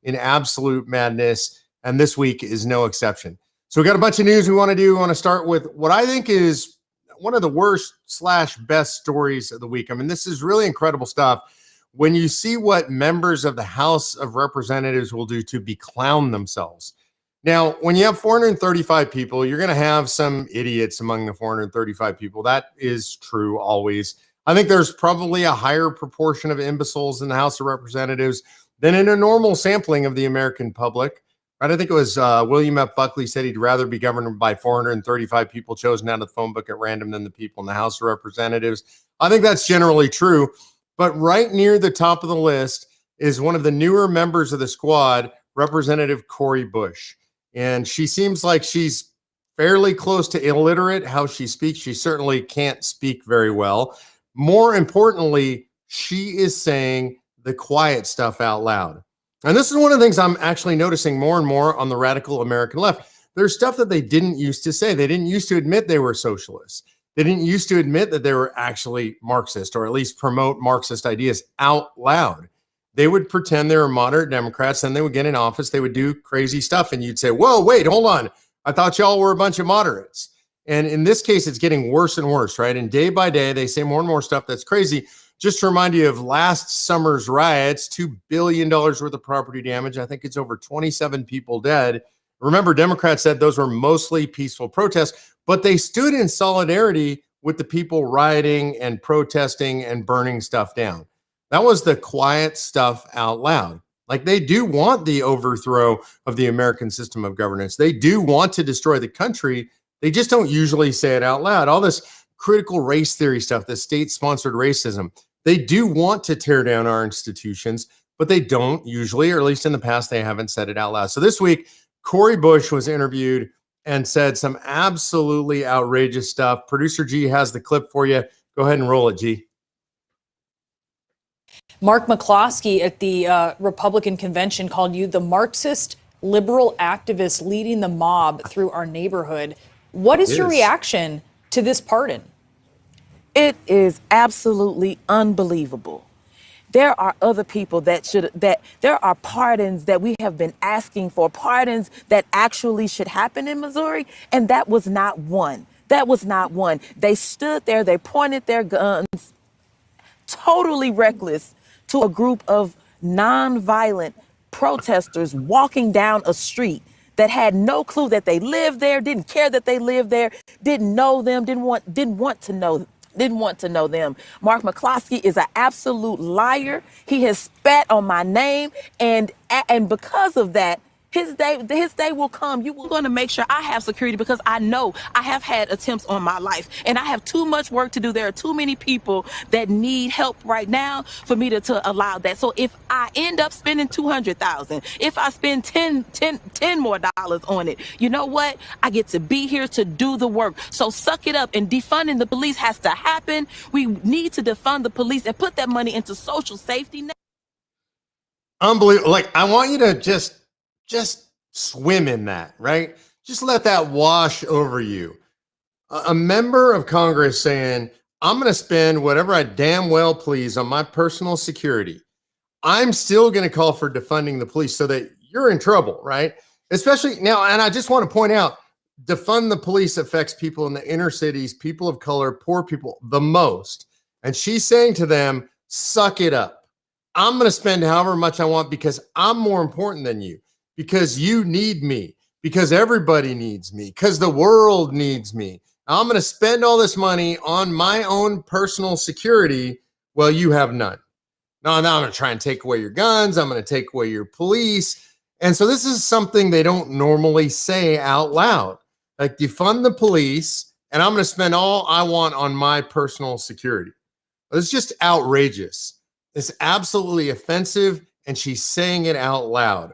in absolute madness, and this week is no exception. So we got a bunch of news we want to do. We want to start with what I think is one of the worst / best stories of the week. I mean, this is really incredible stuff. When you see what members of the House of Representatives will do to beclown themselves. Now, when you have 435 people, you're going to have some idiots among the 435 people. That is true always. I think there's probably a higher proportion of imbeciles in the House of Representatives than in a normal sampling of the American public. Right? I think it was William F. Buckley said he'd rather be governed by 435 people chosen out of the phone book at random than the people in the House of Representatives. I think that's generally true. But right near the top of the list is one of the newer members of the squad, Representative Cori Bush. And she seems like she's fairly close to illiterate how she speaks. She certainly can't speak very well. More importantly, she is saying the quiet stuff out loud. And this is one of the things I'm actually noticing more and more on the radical American left. There's stuff that they didn't used to say. They didn't used to admit they were socialists. They didn't used to admit that they were actually Marxist, or at least promote Marxist ideas out loud. They would pretend they were moderate Democrats, then they would get in office, they would do crazy stuff, and you'd say, whoa, wait, hold on. I thought y'all were a bunch of moderates. And in this case, it's getting worse and worse, right? And day by day, they say more and more stuff that's crazy. Just to remind you of last summer's riots, $2 billion worth of property damage. I think it's over 27 people dead. Remember, Democrats said those were mostly peaceful protests, but they stood in solidarity with the people rioting and protesting and burning stuff down. That was the quiet stuff out loud. Like, they do want the overthrow of the American system of governance. They do want to destroy the country. They just don't usually say it out loud. All this critical race theory stuff, the state-sponsored racism, they do want to tear down our institutions, but they don't usually, or at least in the past, they haven't said it out loud. So this week, Cori Bush was interviewed and said some absolutely outrageous stuff. Producer G has the clip for you. Go ahead and roll it, G. Mark McCloskey at the Republican convention called you the Marxist liberal activist leading the mob through our neighborhood. What is your reaction to this pardon? It is absolutely unbelievable. There are other people that there are pardons that we have been asking for, pardons that actually should happen in Missouri, and that was not one. That was not one. They stood there, they pointed their guns, totally reckless, to a group of nonviolent protesters walking down a street that had no clue that they lived there, didn't care that they lived there, didn't know them, didn't want to know them. Mark McCloskey is an absolute liar. He has spat on my name, and because of that, his day will come. You will going to make sure I have security, because I know I have had attempts on my life, and I have too much work to do. There are too many people that need help right now for me to allow that. So if I end up spending $200,000, if I spend $10 more on it, you know what? I get to be here to do the work. So suck it up, and defunding the police has to happen. We need to defund the police and put that money into social safety net. Unbelievable. Like, I want you to just swim in that, right? Just let that wash over you. A member of Congress saying, I'm going to spend whatever I damn well please on my personal security. I'm still going to call for defunding the police, so that you're in trouble, right? Especially now, and I just want to point out, defund the police affects people in the inner cities, people of color, poor people the most. And she's saying to them, suck it up. I'm going to spend however much I want, because I'm more important than you. Because you need me, because everybody needs me, because the world needs me. I'm going to spend all this money on my own personal security while you have none. Now I'm going to try and take away your guns. I'm going to take away your police. And so this is something they don't normally say out loud. Like, defund the police, and I'm going to spend all I want on my personal security. It's just outrageous. It's absolutely offensive, and she's saying it out loud.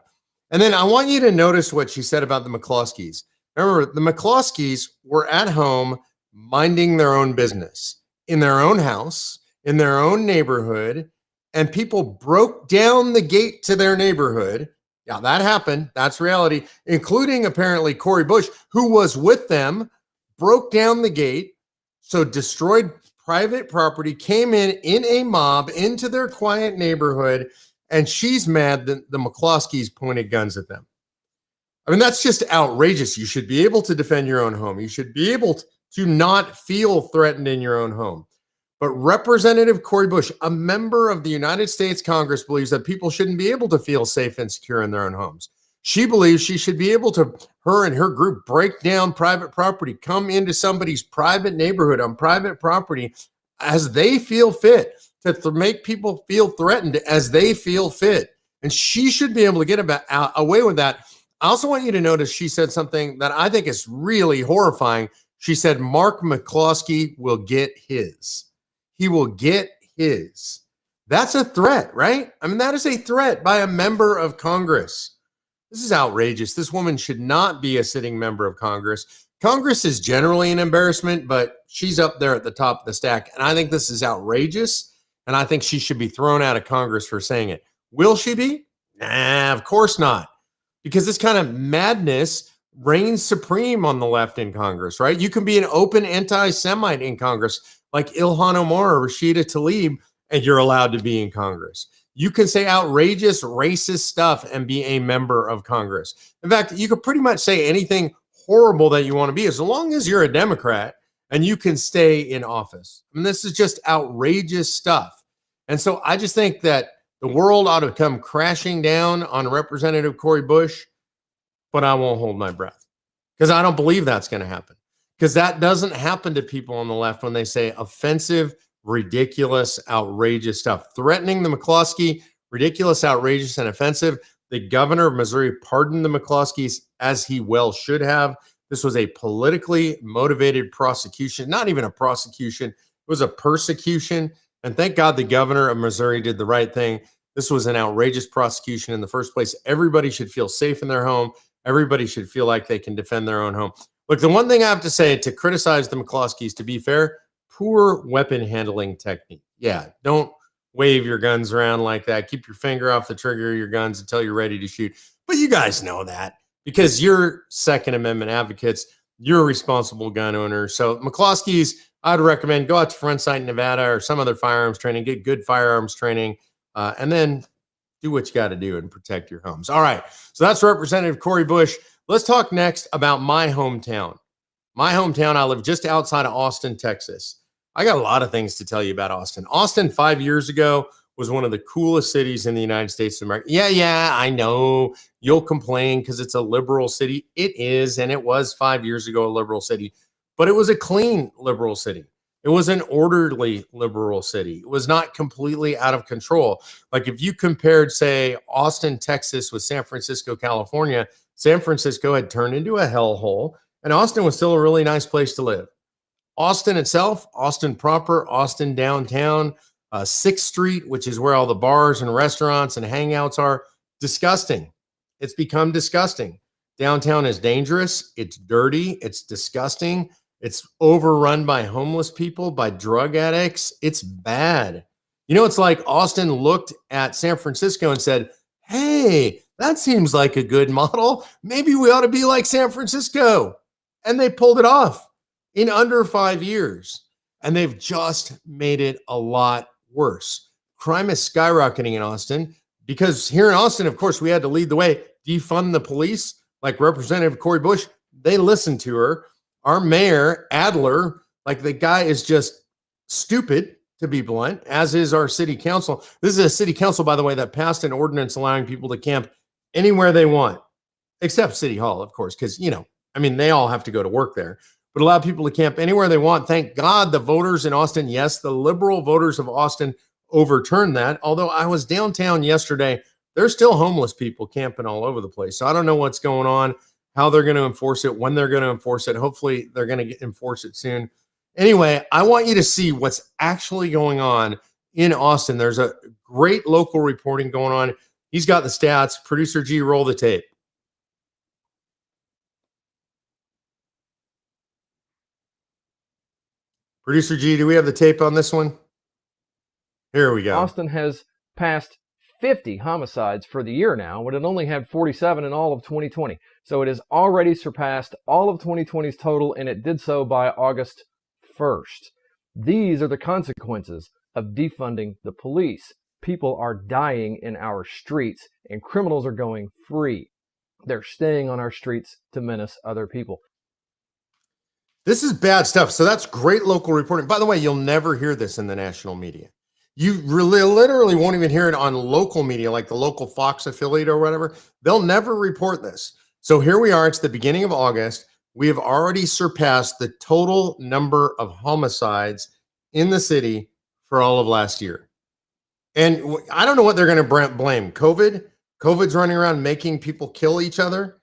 And then I want you to notice what she said about the McCloskeys. Remember, the McCloskeys were at home minding their own business in their own house, in their own neighborhood, and people broke down the gate to their neighborhood. Yeah, that happened. That's reality, including apparently Cori Bush, who was with them, broke down the gate, so destroyed private property, came in a mob into their quiet neighborhood, and she's mad that the McCloskeys pointed guns at them. I mean, that's just outrageous. You should be able to defend your own home. You should be able to not feel threatened in your own home. But Representative Cori Bush, a member of the United States Congress, believes that people shouldn't be able to feel safe and secure in their own homes. She believes she should be able to, her and her group, break down private property, come into somebody's private neighborhood on private property as they feel fit, to make people feel threatened as they feel fit. And she should be able to get away with that. I also want you to notice she said something that I think is really horrifying. She said, Mark McCloskey will get his. He will get his. That's a threat, right? I mean, that is a threat by a member of Congress. This is outrageous. This woman should not be a sitting member of Congress. Congress is generally an embarrassment, but she's up there at the top of the stack. And I think this is outrageous. And I think she should be thrown out of Congress for saying it. Will she be? Nah, of course not. Because this kind of madness reigns supreme on the left in Congress, right? You can be an open anti-Semite in Congress, like Ilhan Omar or Rashida Tlaib, and you're allowed to be in Congress. You can say outrageous racist stuff and be a member of Congress. In fact, you could pretty much say anything horrible that you want to be, as long as you're a Democrat and you can stay in office. I mean, this is just outrageous stuff. And so I just think that the world ought to come crashing down on Representative Cori Bush, but I won't hold my breath because I don't believe that's going to happen, because that doesn't happen to people on the left when they say offensive, ridiculous, outrageous stuff. Threatening the McCloskey, ridiculous, outrageous, and offensive. The governor of Missouri pardoned the McCloskeys, as he well should have. This was a politically motivated prosecution, not even a prosecution. It was a persecution. And thank God the governor of Missouri did the right thing. This was an outrageous prosecution in the first place. Everybody should feel safe in their home. Everybody should feel like they can defend their own home. Look, the one thing I have to say to criticize the McCloskeys, to be fair, poor weapon handling technique. Yeah, don't wave your guns around like that. Keep your finger off the trigger of your guns until you're ready to shoot. But you guys know that because you're Second Amendment advocates. You're a responsible gun owner. So McCloskeys, I'd recommend go out to Front Sight, Nevada, or some other firearms training, get good firearms training, and then do what you got to do and protect your homes. All right. So that's Representative Cori Bush. Let's talk next about my hometown. My hometown, I live just outside of Austin, Texas. I got a lot of things to tell you about Austin. Austin 5 years ago was one of the coolest cities in the United States of America. Yeah, I know you'll complain because it's a liberal city. It is, and it was 5 years ago a liberal city, but it was a clean liberal city. It was an orderly liberal city. It was not completely out of control. Like if you compared, say, Austin, Texas with San Francisco, California, San Francisco had turned into a hellhole, and Austin was still a really nice place to live. Austin itself, Austin proper, Austin downtown, 6th Street, which is where all the bars and restaurants and hangouts are, disgusting. It's become disgusting. Downtown is dangerous. It's dirty. It's disgusting. It's overrun by homeless people, by drug addicts. It's bad. You know, it's like Austin looked at San Francisco and said, hey, that seems like a good model. Maybe we ought to be like San Francisco. And they pulled it off in under 5 years. And they've just made it a lot worse. Crime is skyrocketing in Austin because here in Austin, of course, we had to lead the way, defund the police, like Representative Cori Bush. They listened to her. Our mayor, Adler, like the guy is just stupid, to be blunt, as is our city council. This is a city council, by the way, that passed an ordinance allowing people to camp anywhere they want, except City Hall, of course, because, you know, I mean, they all have to go to work there, but allow people to camp anywhere they want. Thank God the voters in Austin, yes, the liberal voters of Austin overturned that. Although I was downtown yesterday, there's still homeless people camping all over the place. So I don't know what's going on, how they're going to enforce it, when they're going to enforce it. Hopefully they're going to enforce it soon. Anyway, I want you to see what's actually going on in Austin. There's a great local reporting going on. He's got the stats. Producer G, roll the tape. Producer G, do we have the tape on this one? Here we go. Austin has passed 50 homicides for the year now, when it only had 47 in all of 2020. So it has already surpassed all of 2020's total, and it did so by August 1st. These are the consequences of defunding the police. people are dying in our streets and criminals are going free. They're staying on our streets to menace other people. This is bad stuff. So that's great local reporting. By the way, you'll never hear this in the national media. You really literally won't even hear it on local media, like the local Fox affiliate or whatever. They'll never report this. So here we are. It's the beginning of August. We have already surpassed the total number of homicides in the city for all of last year. And I don't know what they're going to blame. COVID's running around making people kill each other.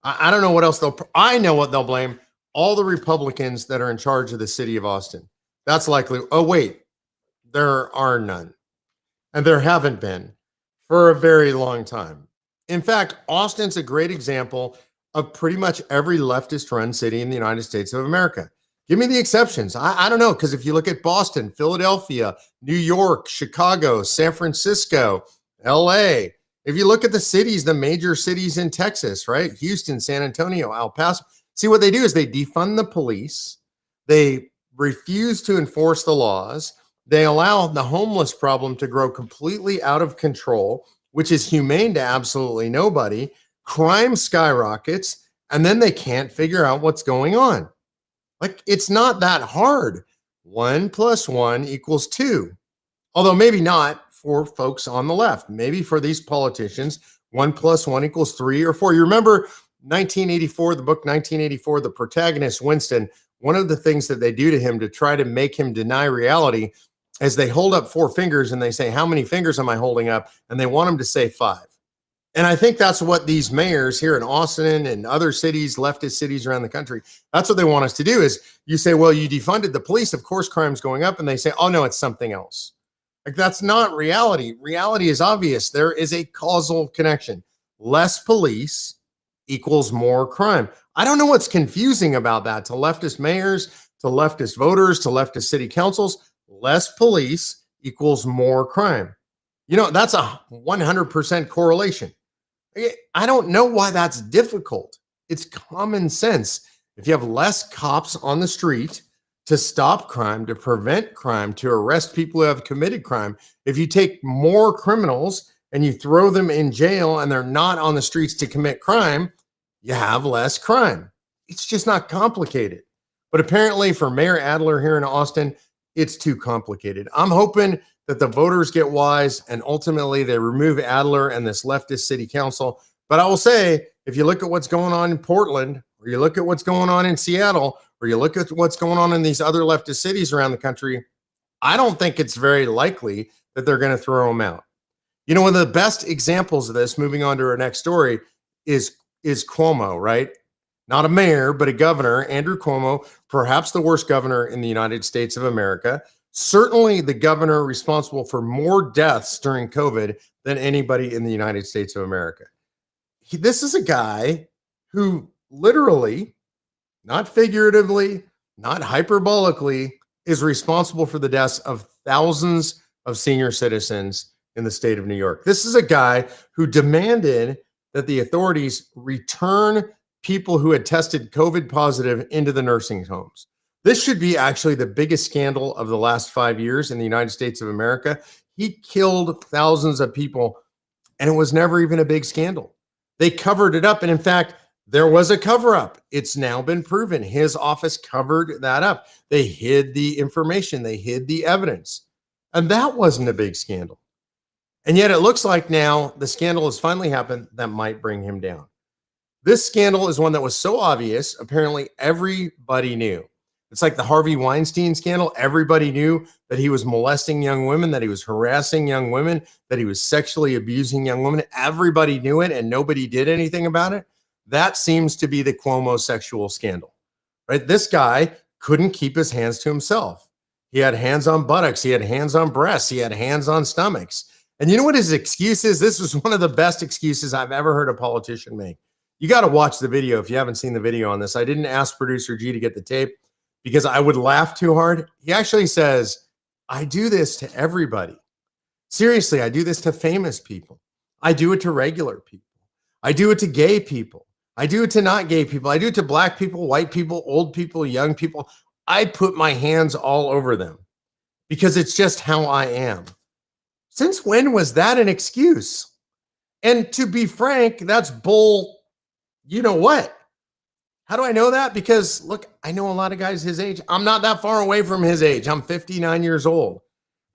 I don't know what else I know what they'll blame. All the Republicans that are in charge of the city of Austin. That's likely. Oh, wait. There are none. And there haven't been for a very long time. In fact, Austin's a great example of pretty much every leftist-run city in the United States of America. Give me the exceptions. I don't know, because if you look at Boston, Philadelphia, New York, Chicago, San Francisco, LA, if you look at the cities, the major cities in Texas, right? Houston, San Antonio, El Paso. See, what they do is they defund the police. They refuse to enforce the laws. They allow the homeless problem to grow completely out of control, which is humane to absolutely nobody. Crime skyrockets, and then they can't figure out what's going on. Like, it's not that hard. 1 + 1 = 2. Although maybe not for folks on the left. Maybe for these politicians, 1 + 1 = 3 or 4. You remember 1984, the book 1984, the protagonist, Winston, one of the things that they do to him to try to make him deny reality is they hold up 4 fingers and they say, how many fingers am I holding up? And they want him to say 5. And I think that's what these mayors here in Austin and other cities, leftist cities around the country, that's what they want us to do is you say, well, you defunded the police. Of course, crime's going up. And they say, oh, no, it's something else. Like, that's not reality. Reality is obvious. There is a causal connection. Less police equals more crime. I don't know what's confusing about that to leftist mayors, to leftist voters, to leftist city councils. Less police equals more crime. You know, that's a 100% correlation. I don't know why that's difficult. It's common sense. If you have less cops on the street to stop crime, to prevent crime, to arrest people who have committed crime, if you take more criminals and you throw them in jail and they're not on the streets to commit crime, you have less crime. It's just not complicated. But apparently for Mayor Adler here in Austin, it's too complicated. I'm hoping that the voters get wise and ultimately they remove Adler and this leftist city council. But I will say, if you look at what's going on in Portland, or you look at what's going on in Seattle, or you look at what's going on in these other leftist cities around the country, I don't think it's very likely that they're going to throw them out. You know, one of the best examples of this, moving on to our next story, is Cuomo, right? Not a mayor, but a governor, Andrew Cuomo, perhaps the worst governor in the United States of America. Certainly the governor responsible for more deaths during COVID than anybody in the United States of America. This is a guy who literally, not figuratively, not hyperbolically, is responsible for the deaths of thousands of senior citizens in the state of New York. This is a guy who demanded that the authorities return people who had tested COVID positive into the nursing homes. This should be actually the biggest scandal of the last 5 years in the United States of America. He killed thousands of people, and it was never even a big scandal. They covered it up, and in fact, there was a cover-up. It's now been proven. His office covered that up. They hid the information. They hid the evidence, and that wasn't a big scandal. And yet it looks like now the scandal has finally happened that might bring him down. This scandal is one that was so obvious, apparently everybody knew. It's like the Harvey Weinstein scandal. Everybody knew that he was molesting young women, that he was harassing young women, that he was sexually abusing young women. Everybody knew it and nobody did anything about it. That seems to be the Cuomo sexual scandal, right? This guy couldn't keep his hands to himself. He had hands on buttocks. He had hands on breasts. He had hands on stomachs. And you know what his excuse is? This was one of the best excuses I've ever heard a politician make. You got to watch the video if you haven't seen the video on this. I didn't ask producer G to get the tape because I would laugh too hard. He actually says, I do this to everybody. Seriously, I do this to famous people. I do it to regular people. I do it to gay people. I do it to not gay people. I do it to black people, white people, old people, young people. I put my hands all over them because it's just how I am. Since when was that an excuse? And to be frank, that's bull. You know what? How do I know that? Because look, I know a lot of guys his age. I'm not that far away from his age. I'm 59 years old,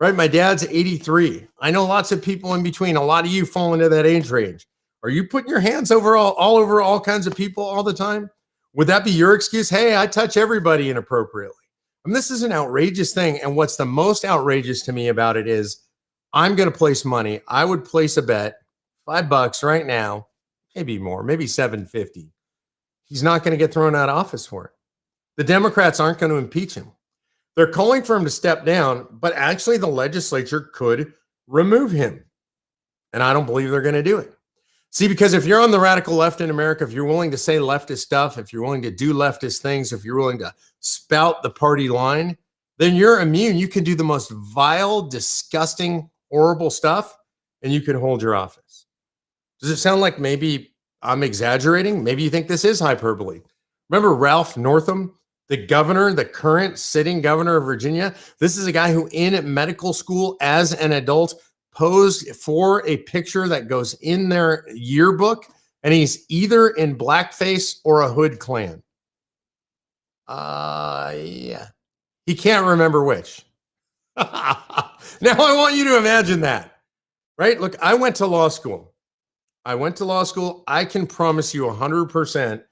right? My dad's 83. I know lots of people in between. A lot of you fall into that age range. Are you putting your hands over all over all kinds of people all the time? Would that be your excuse? Hey, I touch everybody inappropriately. I mean, this is an outrageous thing. And what's the most outrageous to me about it is I'm going to place money. I would place a bet, $5 right now, maybe more, maybe 750. He's not going to get thrown out of office for it. The Democrats aren't going to impeach him. They're calling for him to step down, but actually the legislature could remove him. And I don't believe they're going to do it. See, because if you're on the radical left in America, if you're willing to say leftist stuff, if you're willing to do leftist things, if you're willing to spout the party line, then you're immune. You can do the most vile, disgusting, horrible stuff, and you can hold your office. Does it sound like maybe I'm exaggerating? Maybe you think this is hyperbole. Remember Ralph Northam, the governor, the current sitting governor of Virginia? This is a guy who in medical school as an adult posed for a picture that goes in their yearbook, and he's either in blackface or a Hood Klan. Yeah. He can't remember which. Now I want you to imagine that, right? Look, I went to law school. I can promise you 100%,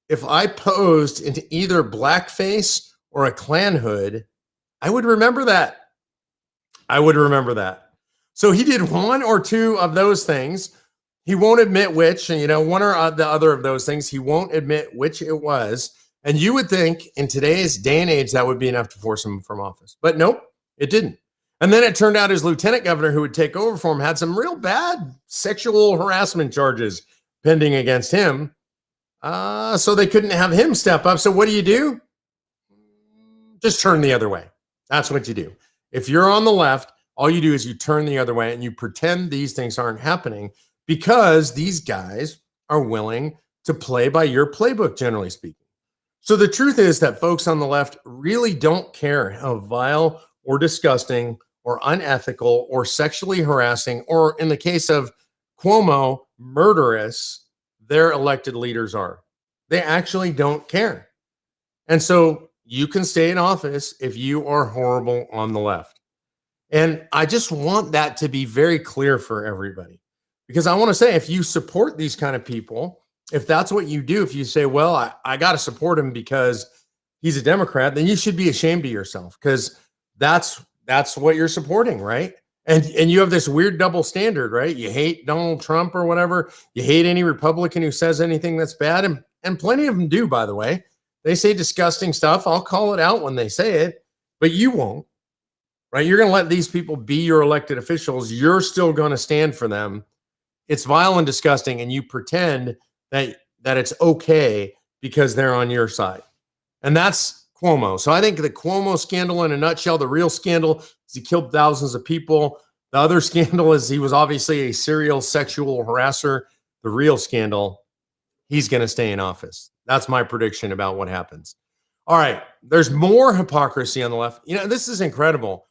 if I posed into either blackface or a Klan hood, I would remember that. So he did one or two of those things. He won't admit which, and one or the other of those things, he won't admit which it was. And you would think in today's day and age, that would be enough to force him from office. But nope, it didn't. And then it turned out his lieutenant governor who would take over for him had some real bad sexual harassment charges pending against him. So they couldn't have him step up. So what do? Just turn the other way. That's what you do. If you're on the left, all you do is you turn the other way and you pretend these things aren't happening because these guys are willing to play by your playbook, generally speaking. So the truth is that folks on the left really don't care how vile or disgusting or unethical or sexually harassing, or in the case of Cuomo, murderous, their elected leaders are. They actually don't care. And so you can stay in office if you are horrible on the left. And I just want that to be very clear for everybody, because I want to say, if you support these kind of people, if that's what you do, if you say, well, I got to support him because he's a Democrat, then you should be ashamed of yourself, because that's what you're supporting, right? And you have this weird double standard, right? You hate Donald Trump or whatever. You hate any Republican who says anything that's bad. And plenty of them do, by the way. They say disgusting stuff. I'll call it out when they say it, but you won't. Right? You're going to let these people be your elected officials. You're still going to stand for them. It's vile and disgusting, and you pretend that it's okay because they're on your side. And that's Cuomo. So I think the Cuomo scandal in a nutshell, the real scandal is he killed thousands of people. The other scandal is he was obviously a serial sexual harasser. The real scandal, he's going to stay in office. That's my prediction about what happens. All right. There's more hypocrisy on the left. This is incredible,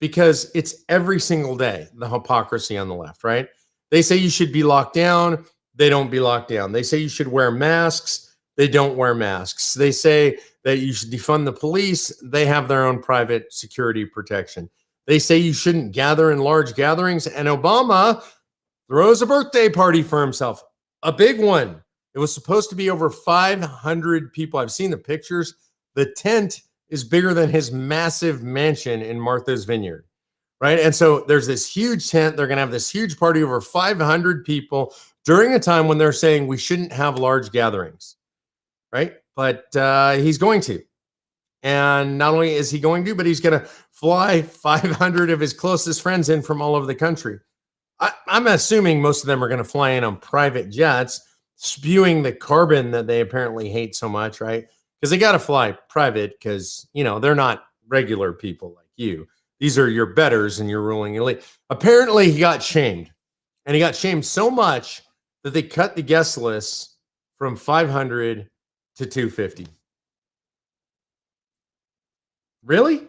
because it's every single day, the hypocrisy on the left, right? They say you should be locked down. They don't be locked down. They say you should wear masks. They don't wear masks. They say that you should defund the police. They have their own private security protection. They say you shouldn't gather in large gatherings. And Obama throws a birthday party for himself, a big one. It was supposed to be over 500 people. I've seen the pictures. The tent is bigger than his massive mansion in Martha's Vineyard, right? And so there's this huge tent. They're going to have this huge party, over 500 people, during a time when they're saying we shouldn't have large gatherings, right? But he's going to. And not only is he going to, but he's going to fly 500 of his closest friends in from all over the country. I'm assuming most of them are going to fly in on private jets, spewing the carbon that they apparently hate so much, right? Because they got to fly private because, they're not regular people like you. These are your betters and your ruling elite. Apparently, he got shamed. And he got shamed so much that they cut the guest list from 500 to 250. Really?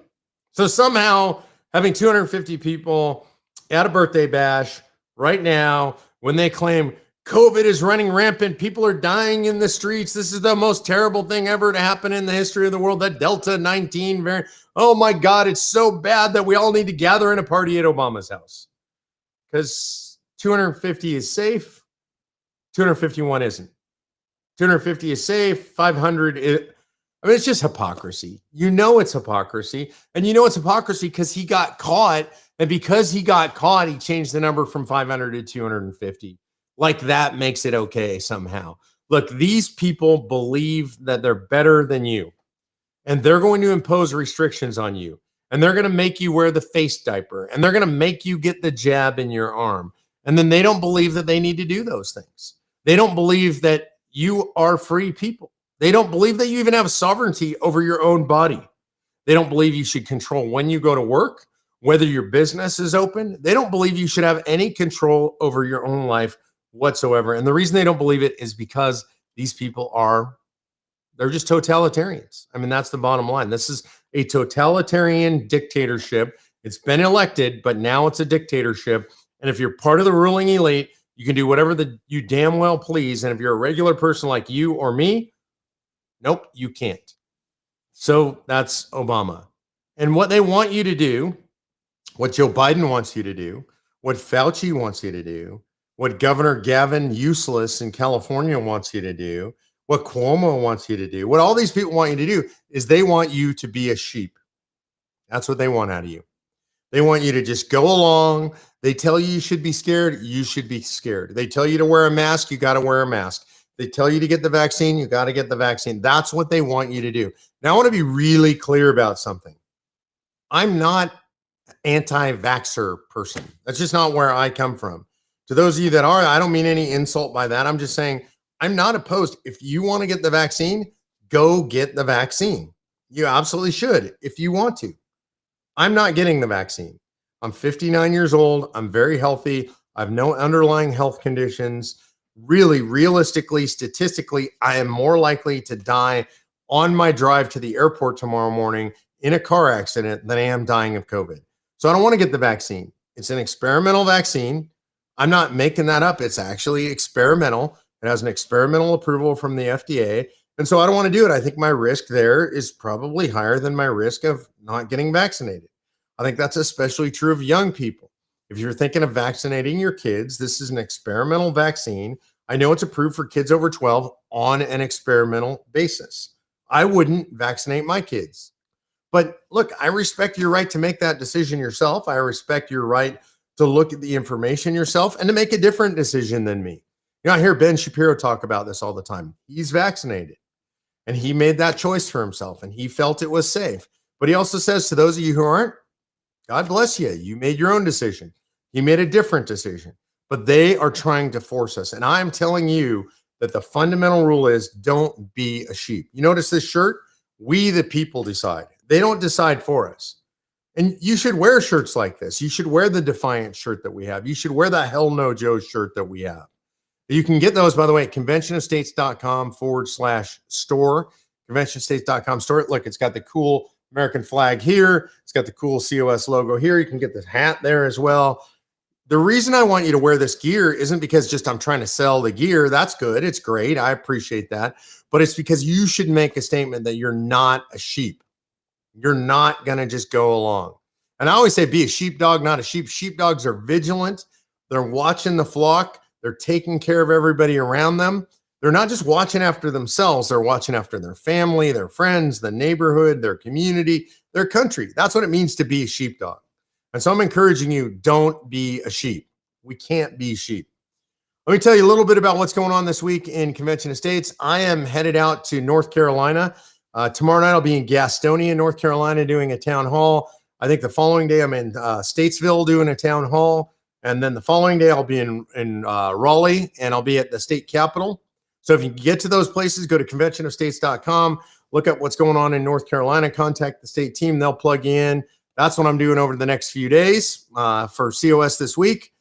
So somehow having 250 people at a birthday bash right now when they claim COVID is running rampant. People are dying in the streets. This is the most terrible thing ever to happen in the history of the world. That Delta 19 variant. Oh my God, it's so bad that we all need to gather in a party at Obama's house. Because 250 is safe. 251 isn't. 250 is safe. 500 is, I mean, it's just hypocrisy. You know it's hypocrisy. And you know it's hypocrisy because he got caught. And because he got caught, he changed the number from 500 to 250. Like that makes it okay somehow. Look, these people believe that they're better than you. And they're going to impose restrictions on you. And they're going to make you wear the face diaper. And they're going to make you get the jab in your arm. And then they don't believe that they need to do those things. They don't believe that you are free people. They don't believe that you even have sovereignty over your own body. They don't believe you should control when you go to work, whether your business is open. They don't believe you should have any control over your own life whatsoever. And the reason they don't believe it is because these people they're just totalitarians. I mean, that's the bottom line. This is a totalitarian dictatorship. It's been elected, but now it's a dictatorship. And if you're part of the ruling elite, you can do whatever you damn well please. And if you're a regular person like you or me, nope, you can't. So that's Obama. And what they want you to do, what Joe Biden wants you to do, what Fauci wants you to do, what Governor Gavin Useless in California wants you to do, what Cuomo wants you to do, what all these people want you to do is they want you to be a sheep. That's what they want out of you. They want you to just go along. They tell you should be scared. You should be scared. They tell you to wear a mask. You got to wear a mask. They tell you to get the vaccine. You got to get the vaccine. That's what they want you to do. Now, I want to be really clear about something. I'm not anti-vaxxer person. That's just not where I come from. To those of you that are, I don't mean any insult by that. I'm just saying I'm not opposed. If you want to get the vaccine, go get the vaccine. You absolutely should if you want to. I'm not getting the vaccine. I'm 59 years old. I'm very healthy. I have no underlying health conditions. Really, realistically, statistically, I am more likely to die on my drive to the airport tomorrow morning in a car accident than I am dying of COVID. So I don't want to get the vaccine. It's an experimental vaccine. I'm not making that up. It's actually experimental. It has an experimental approval from the FDA. And so I don't want to do it. I think my risk there is probably higher than my risk of not getting vaccinated. I think that's especially true of young people. If you're thinking of vaccinating your kids, this is an experimental vaccine. I know it's approved for kids over 12 on an experimental basis. I wouldn't vaccinate my kids. But look, I respect your right to make that decision yourself. I respect your right to look at the information yourself and to make a different decision than me. You know, I hear Ben Shapiro talk about this all the time. He's vaccinated and he made that choice for himself and he felt it was safe. But he also says to those of you who aren't, God bless you. You made your own decision. He made a different decision, but they are trying to force us. And I'm telling you that the fundamental rule is don't be a sheep. You notice this shirt? We, the people, decide. They don't decide for us. And you should wear shirts like this. You should wear the Defiant shirt that we have. You should wear the Hell No Joe shirt that we have. You can get those, by the way, at conventionofstates.com/store. Conventionofstates.com store. Look, it's got the cool American flag here. It's got the cool COS logo here. You can get the hat there as well. The reason I want you to wear this gear isn't because just I'm trying to sell the gear. That's good. It's great. I appreciate that. But it's because you should make a statement that you're not a sheep. You're not going to just go along. And I always say be a sheepdog, not a sheep. Sheepdogs are vigilant. They're watching the flock. They're taking care of everybody around them. They're not just watching after themselves. They're watching after their family, their friends, the neighborhood, their community, their country. That's what it means to be a sheepdog. And so I'm encouraging you, don't be a sheep. We can't be sheep. Let me tell you a little bit about what's going on this week in Convention of States. I am headed out to North Carolina. Tomorrow night, I'll be in Gastonia, North Carolina, doing a town hall. I think the following day, I'm in Statesville doing a town hall. And then the following day, I'll be in Raleigh, and I'll be at the state capitol. So if you can get to those places, go to conventionofstates.com, look up what's going on in North Carolina, contact the state team. They'll plug you in. That's what I'm doing over the next few days for COS this week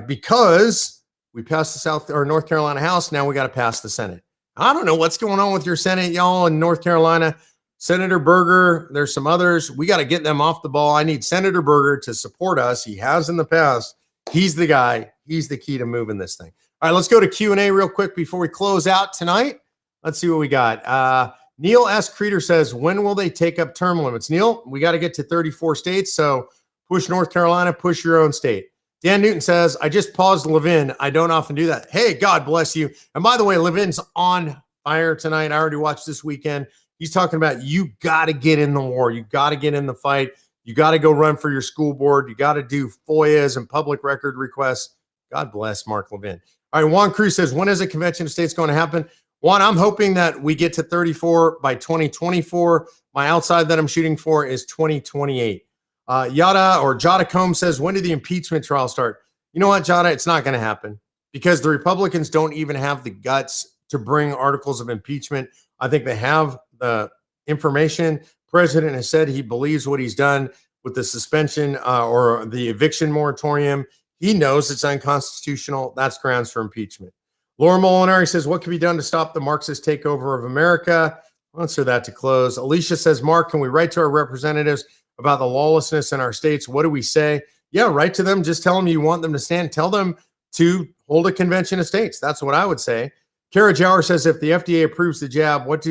because we passed the North Carolina House. Now we got to pass the Senate. I don't know what's going on with your Senate, y'all, in North Carolina. Senator Berger, there's some others. We got to get them off the ball. I need Senator Berger to support us. He has in the past. He's the guy. He's the key to moving this thing. All right, let's go to Q&A real quick before we close out tonight. Let's see what we got. Neil S. Creeder says, when will they take up term limits? Neil, we got to get to 34 states, so push North Carolina, push your own state. Dan Newton says, I just paused Levin. I don't often do that. Hey, God bless you. And by the way, Levin's on fire tonight. I already watched this weekend. He's talking about you got to get in the war. You got to get in the fight. You got to go run for your school board. You got to do FOIAs and public record requests. God bless Mark Levin. All right, Juan Cruz says, when is a convention of states going to happen? Juan, I'm hoping that we get to 34 by 2024. My outside that I'm shooting for is 2028. Jada Combs says, when did the impeachment trial start? You know what, Jada? It's not going to happen because the Republicans don't even have the guts to bring articles of impeachment. I think they have the information. President has said he believes what he's done with the suspension or the eviction moratorium. He knows it's unconstitutional. That's grounds for impeachment. Laura Molinari says, what can be done to stop the Marxist takeover of America? I'll answer that to close. Alicia says, Mark, can we write to our representatives about the lawlessness in our states? What do we say? Yeah, write to them. Just tell them you want them to stand. Tell them to hold a convention of states. That's what I would say. Kara Jower says, if the FDA approves the jab, what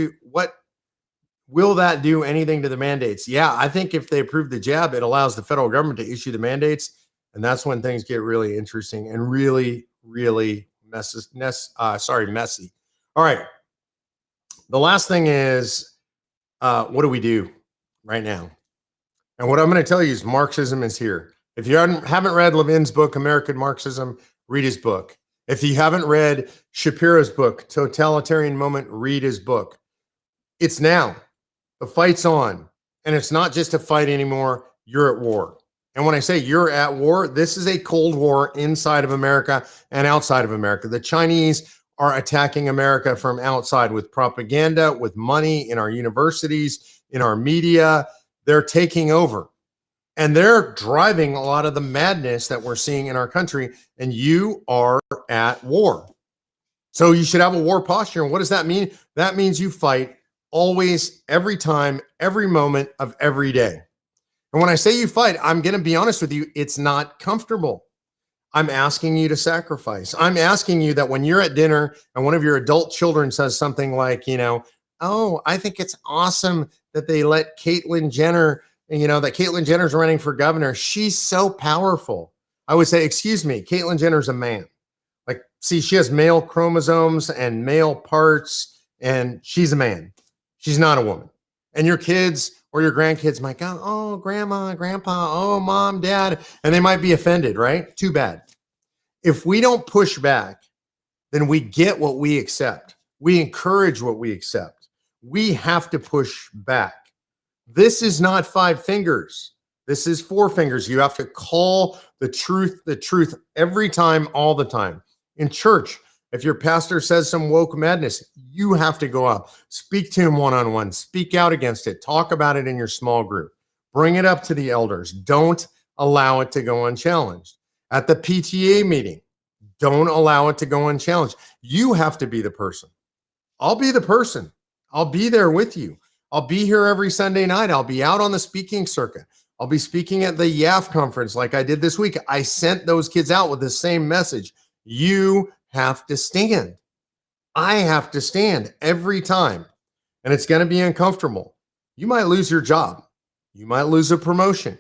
will that do anything to the mandates? Yeah, I think if they approve the jab, it allows the federal government to issue the mandates. And that's when things get really interesting and really, really messy. All right. The last thing is, what do we do right now? And what I'm going to tell you is Marxism is here. If you haven't read Levin's book, American Marxism, read his book. If you haven't read Shapiro's book, Totalitarian Moment, read his book. It's now. The fight's on. And it's not just a fight anymore. You're at war. And when I say you're at war, this is a Cold War inside of America and outside of America. The Chinese are attacking America from outside with propaganda, with money in our universities, in our media. They're taking over. And they're driving a lot of the madness that we're seeing in our country. And you are at war. So you should have a war posture. And what does that mean? That means you fight always, every time, every moment of every day. And when I say you fight, I'm going to be honest with you, it's not comfortable. I'm asking you to sacrifice. I'm asking you that when you're at dinner and one of your adult children says something like, oh, I think it's awesome that they let Caitlyn Jenner, that Caitlyn Jenner's running for governor. She's so powerful. I would say, excuse me, Caitlyn Jenner's a man. See, she has male chromosomes and male parts, and she's a man. She's not a woman. And your kids or your grandkids might go, oh, grandma, grandpa, oh, mom, dad, and they might be offended, right? Too bad. If we don't push back, then we get what we accept. We encourage what we accept. We have to push back. This is not 5 fingers. This is 4 fingers. You have to call the truth every time, all the time. In church, if your pastor says some woke madness, you have to go up, speak to him one-on-one, speak out against it, talk about it in your small group, bring it up to the elders. Don't allow it to go unchallenged. At the PTA meeting, don't allow it to go unchallenged. You have to be the person. I'll be the person. I'll be there with you. I'll be here every Sunday night. I'll be out on the speaking circuit. I'll be speaking at the YAF conference like I did this week. I sent those kids out with the same message. You have to stand. I have to stand every time. And it's going to be uncomfortable. You might lose your job. You might lose a promotion.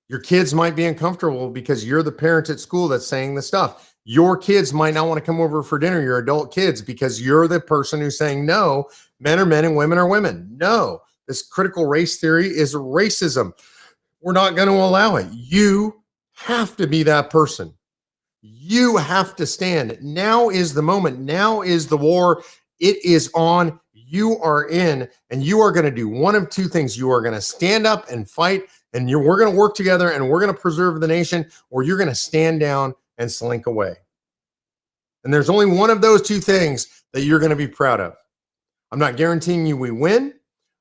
Your kids might be uncomfortable because you're the parent at school that's saying the stuff. Your kids might not want to come over for dinner, your adult kids, because you're the person who's saying, no, men are men and women are women. No, this critical race theory is racism. We're not going to allow it. You have to be that person. You have to stand. Now is the moment. Now is the war. It is on. You are in, and you are going to do one of 2 things. You are going to stand up and fight, and we're going to work together, and we're going to preserve the nation, or you're going to stand down and slink away. And there's only one of those 2 things that you're going to be proud of. I'm not guaranteeing you we win.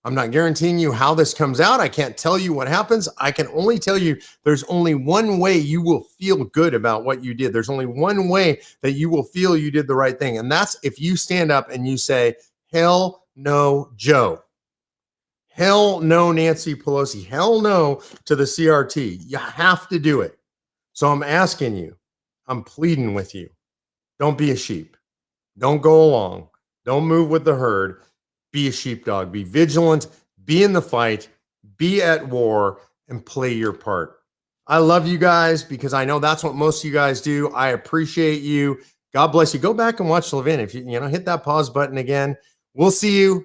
I'm not guaranteeing you how this comes out. I can't tell you what happens. I can only tell you there's only one way you will feel good about what you did. There's only one way that you will feel you did the right thing. And that's if you stand up and you say, hell no, Joe. Hell no, Nancy Pelosi. Hell no to the CRT. You have to do it. So I'm asking you, I'm pleading with you. Don't be a sheep. Don't go along. Don't move with the herd. Be a sheepdog. Be vigilant. Be in the fight. Be at war and play your part. I love you guys because I know that's what most of you guys do. I appreciate you. God bless you. Go back and watch Levin. If you hit that pause button again. We'll see you